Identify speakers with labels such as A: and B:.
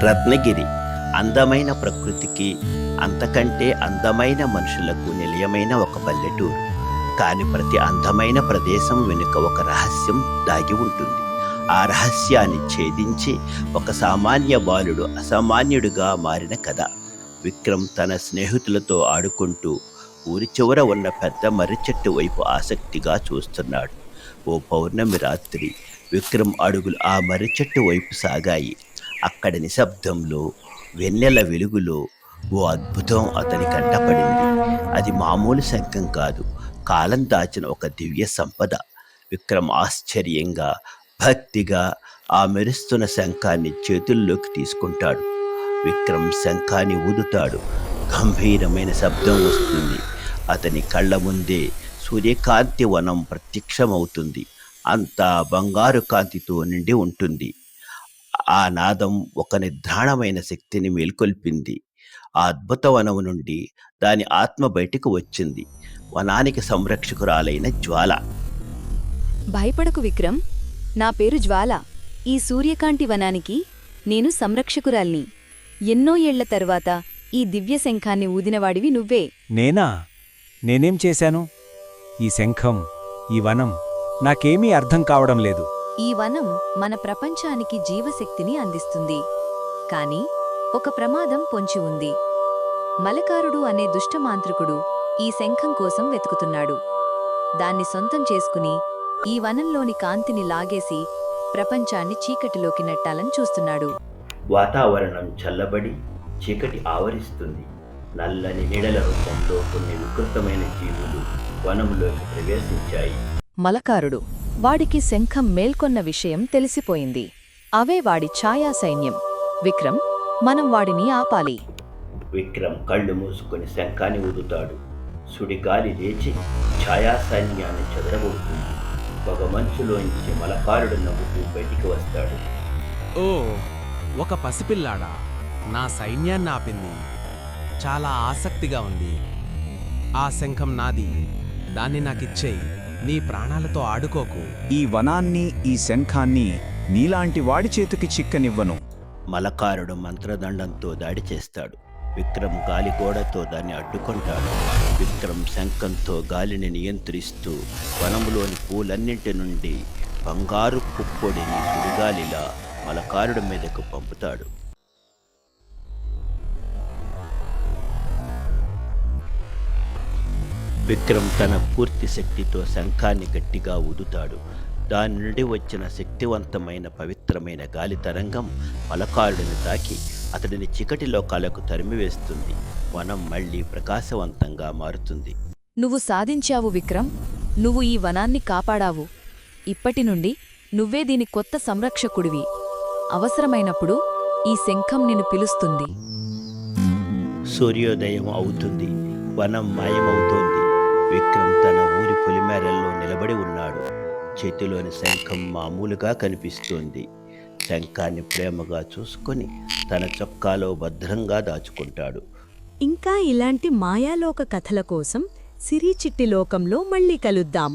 A: రత్నగిరి అందమైన ప్రకృతికి, అంతకంటే అందమైన మనుషులకు నిలయమైన ఒక పల్లెటూరు. కాని ప్రతి అందమైన ప్రదేశం వెనుక ఒక రహస్యం దాగి ఉంటుంది. ఆ రహస్యాన్ని ఛేదించి ఒక సామాన్య బాలుడు అసామాన్యుడిగా మారిన కథ. విక్రమ్ తన స్నేహితులతో ఆడుకుంటూ ఊరి చివర ఉన్న పెద్ద మర్రి చెట్టు వైపు ఆసక్తిగా చూస్తున్నాడు. ఓ పౌర్ణమి రాత్రి విక్రమ్ అడుగులు ఆ మర్రి చెట్టు వైపు సాగాయి. అక్కడి నిశ్శబ్దంలో, వెన్నెల వెలుగులో ఓ అద్భుతం అతని కంటపడింది. అది మామూలు శంఖం కాదు, కాలం దాచిన ఒక దివ్య సంపద. విక్రమ్ ఆశ్చర్యంగా, భక్తిగా ఆ మెరుస్తున్న శంఖాన్ని చేతుల్లోకి తీసుకుంటాడు. విక్రమ్ శంఖాన్ని ఊదుతాడు. గంభీరమైన శబ్దం వస్తుంది. అతని కళ్ళ ముందే సూర్యకాంతి వనం ప్రత్యక్షమవుతుంది. అంతా బంగారు కాంతితో నిండి ఉంటుంది. ఆ నాదం ఒక నిద్రాణమైన శక్తిని మేల్కొల్పింది. ఆ అద్భుత వనం నుండి దాని ఆత్మ బయటకు వచ్చింది. వనానికి సంరక్షకురాలైన జ్వాల.
B: భయపడకు విక్రమ్, నా పేరు జ్వాల. ఈ సూర్యకాంతి వనానికి నేను సంరక్షకురాల్ని. ఎన్నో ఏళ్ల తర్వాత ఈ దివ్య శంఖాన్ని ఊదినవాడివి నువ్వే.
C: నేనా? నేనేం చేశాను? ఈ శంఖం, ఈ వనం నాకేమీ అర్థం కావడం లేదు.
B: ఈ వనం మన ప్రపంచానికి జీవశక్తిని అందిస్తుంది. కాని ఒక ప్రమాదం పొంచి ఉంది. మలకారుడు అనే దుష్టమాంత్రికుడు ఈ శంఖం కోసం వెతుకుతున్నాడు. దాన్ని సొంతం చేసుకుని ఈ వనంలోని కాంతిని లాగేసి ప్రపంచాన్ని చీకటిలోకి నెట్టాలని చూస్తున్నాడు.
A: వాతావరణం చల్లబడి చీకటి ఆవరిస్తుంది. నల్లని నీడల రూపంలో కొన్ని వికృతమైన జీవులు వనంలోకి ప్రవేశించాయి.
B: మలకారుడు, వాడికి శంఖం మేల్కొన్న విషయం తెలిసిపోయింది. అవే వాడి ఛాయా సైన్యం. విక్రమ్, మనం వాడిని ఆపాలి.
A: విక్రమ్ కళ్ళు మూసుకొని శంఖాన్ని ఊదుతాడు. సుడిగాలి లేచి ఛాయా సైన్యాన్ని చెదరగొడుతుంది. ఒక మంచులోంచి మలకారుడు నవ్వుతూ బయటికి వస్తాడు.
D: ఓ, ఒక పసిపిల్లాడా నా సైన్యాన్ని ఆపింది. చాలా ఆసక్తిగా ఉంది. ఆ శంఖం నాది, దాన్ని నాకిచ్చేయి. నీ ప్రాణాలతో ఆడుకోకు.
E: ఈ వనాన్ని, ఈ శంఖాన్ని నీలాంటి వాడి చేతికి చిక్కనివ్వను.
A: మలకారుడు మంత్రదండంతో దాడి చేస్తాడు. విక్రమ్ గాలిగోడతో దాన్ని అడ్డుకుంటాడు. విక్రమ్ శంఖంతో గాలిని నియంత్రిస్తూ వనములోని పూలన్నింటి నుండి బంగారు పుప్పొడిని సుడిగాలిలా మలకారుడి మీదకు పంపుతాడు. విక్రమ్ తన పూర్తి శక్తితో శంఖాన్ని గట్టిగా ఊదుతాడు. దాని నుండి వచ్చిన శక్తివంతమైన పవిత్రమైన గాలి తరంగం మలకారుడిని తాకి అతడిని చీకటి లోకాలకు తరిమివేస్తుంది. వనం మళ్లీ ప్రకాశవంతంగా మారుతుంది.
B: నువ్వు సాధించావు విక్రమ్. నువ్వు ఈ వనాన్ని కాపాడావు. ఇప్పటి నుండి నువ్వే దీని కొత్త సంరక్షకుడివి. అవసరమైనప్పుడు ఈ శంఖం నిన్ను పిలుస్తుంది.
A: సూర్యోదయం అవుతుంది. వనం మాయమవుతోంది. విక్రమ్ తన ఊరి పొలిమేరల్లో నిలబడి ఉన్నాడు. చేతిలోని శంఖం మామూలుగా కనిపిస్తోంది. శంఖాన్ని ప్రేమగా చూసుకొని తన చొక్కాలో భద్రంగా దాచుకుంటాడు.
F: ఇంకా ఇలాంటి మాయాలోక కథల కోసం సిరి చిట్టి లోకంలో మళ్ళీ కలుద్దాం.